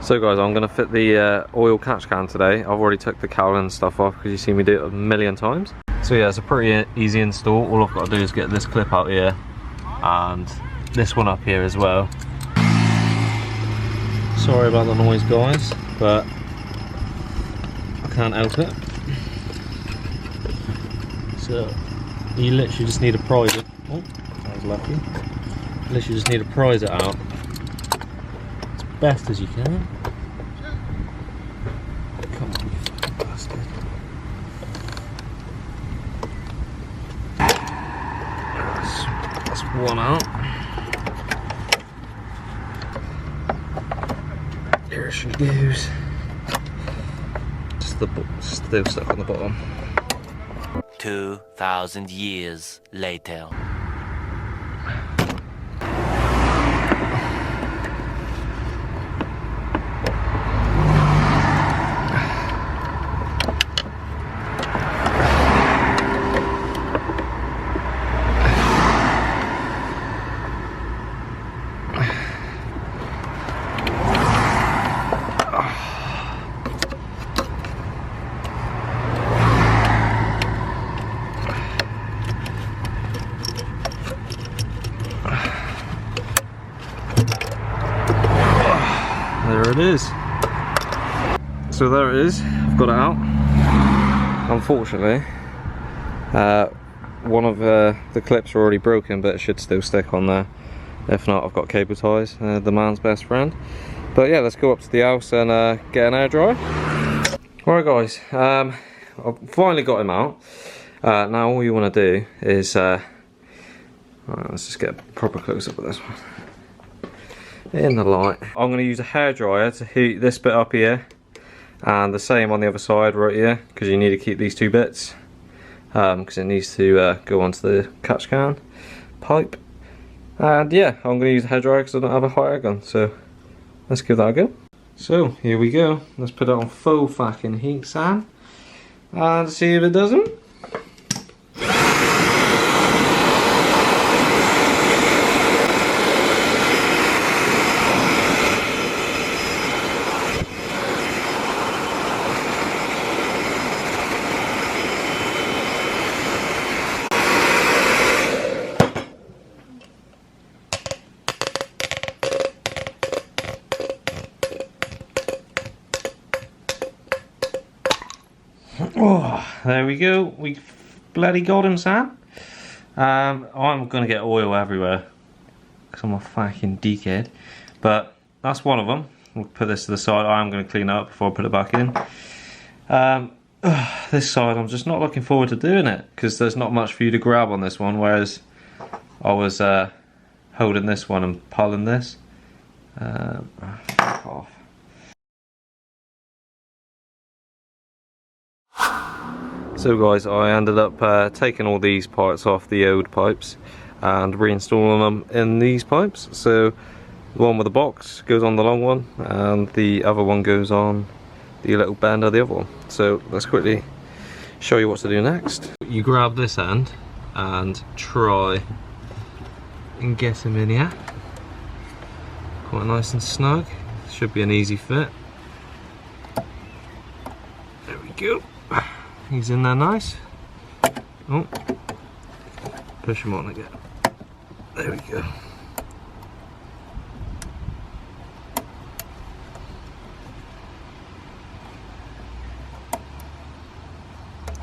So guys, I'm going to fit the oil catch can today. I've already took the cowling and stuff off because you've seen me do it a million times. So yeah, it's a pretty easy install. All I've got to do is get this clip out here and this one up here as well. Sorry about the noise guys, but I can't help it. So you literally just need to prise it. Oh, that was lucky. Literally just need to prise it out as best as you can. Come on, you fucking bastard. That's one out. There she goes. Just still stuck on the bottom. 2,000 years later. There it is. So there it is, I've got it out. Unfortunately, one of the clips are already broken, but it should still stick on there. If not, I've got cable ties, the man's best friend. But yeah, let's go up to the house and get an air dryer. Alright guys, I've finally got him out. Now all you want to do is, right, let's just get a proper close up of this one. In the light. I'm going to use a hairdryer to heat this bit up here and the same on the other side right here, because you need to keep these two bits because it needs to go onto the catch can pipe. And yeah, I'm going to use a hairdryer because I don't have a hot air gun, so let's give that a go. So here we go, let's put it on full fucking heat, Sam, and see if it doesn't. Oh, there we go. We bloody got him, Sam. I'm gonna get oil everywhere because I'm a fucking dickhead. But that's one of them. We'll put this to the side. I am gonna clean it up before I put it back in. This side, I'm just not looking forward to doing it because there's not much for you to grab on this one. Whereas I was holding this one and pulling this. Fuck off. So guys, I ended up taking all these parts off the old pipes and reinstalling them in these pipes. So the one with the box goes on the long one and the other one goes on the little bend of the other one. So let's quickly show you what to do next. You grab this end and try and get him in here. Quite nice and snug. Should be an easy fit. There we go. He's in there nice. Oh, push him on again. There we go.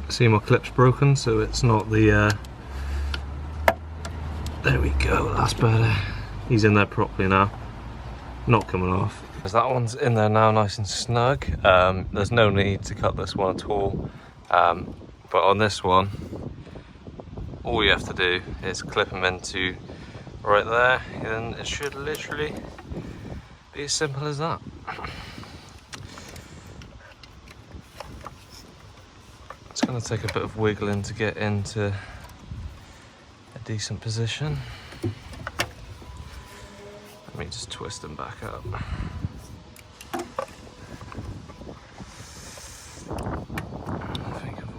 See, my clip's broken, so it's not the. There we go. That's better. He's in there properly now. Not coming off. That one's in there now, nice and snug. There's no need to cut this one at all. But on this one, all you have to do is clip them into right there, and it should literally be as simple as that. It's going to take a bit of wiggling to get into a decent position. Let me just twist them back up.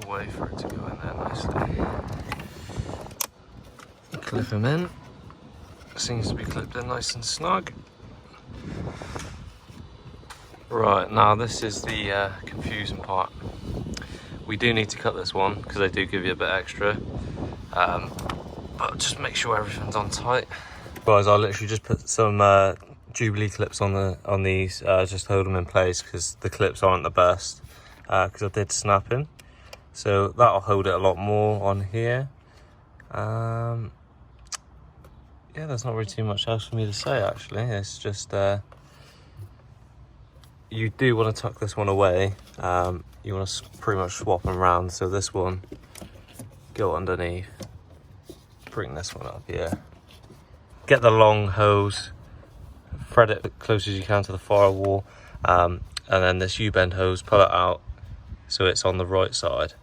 Way for it to go in there nicely. Clip him in. Seems to be clipped in nice and snug. Right, now this is the confusing part. We do need to cut this one because they do give you a bit extra, but just make sure everything's on tight. Guys, I literally just put some Jubilee clips on these just to hold them in place because the clips aren't the best because I did snapping, so that'll hold it a lot more on here. Yeah, there's not really too much else for me to say actually. It's just you do want to tuck this one away. You want to pretty much swap them around, so this one go underneath, bring this one up here, get the long hose, thread it as close as you can to the firewall, and then this U-bend hose, pull it out so it's on the right side,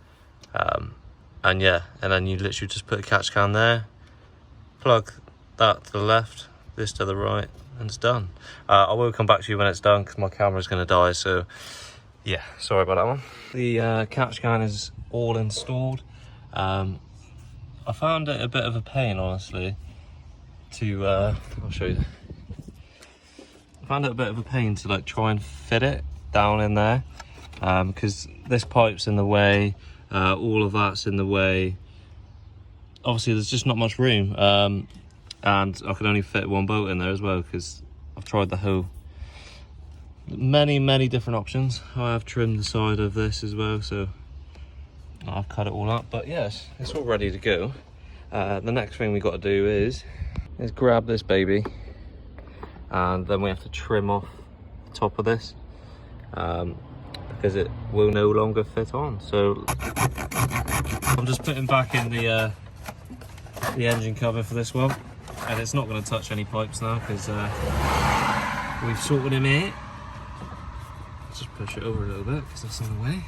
and yeah, and then you literally just put a catch can there, plug that to the left, this to the right, and it's done. I will come back to you when it's done because my camera's going to die, so yeah, sorry about that one. The catch can is all installed. I found it a bit of a pain, honestly, to I'll show you. I found it a bit of a pain to like try and fit it down in there, because this pipe's in the way, all of that's in the way. Obviously there's just not much room, and I can only fit one bolt in there as well because I've tried the whole many different options. I have trimmed the side of this as well, so I've cut it all up, but yes, it's all ready to go. The next thing we got to do is grab this baby, and then we have to trim off the top of this because it will no longer fit on. So I'm just putting back in the engine cover for this one, and it's not going to touch any pipes now because we've sorted him out. Just push it over a little bit because that's in the way.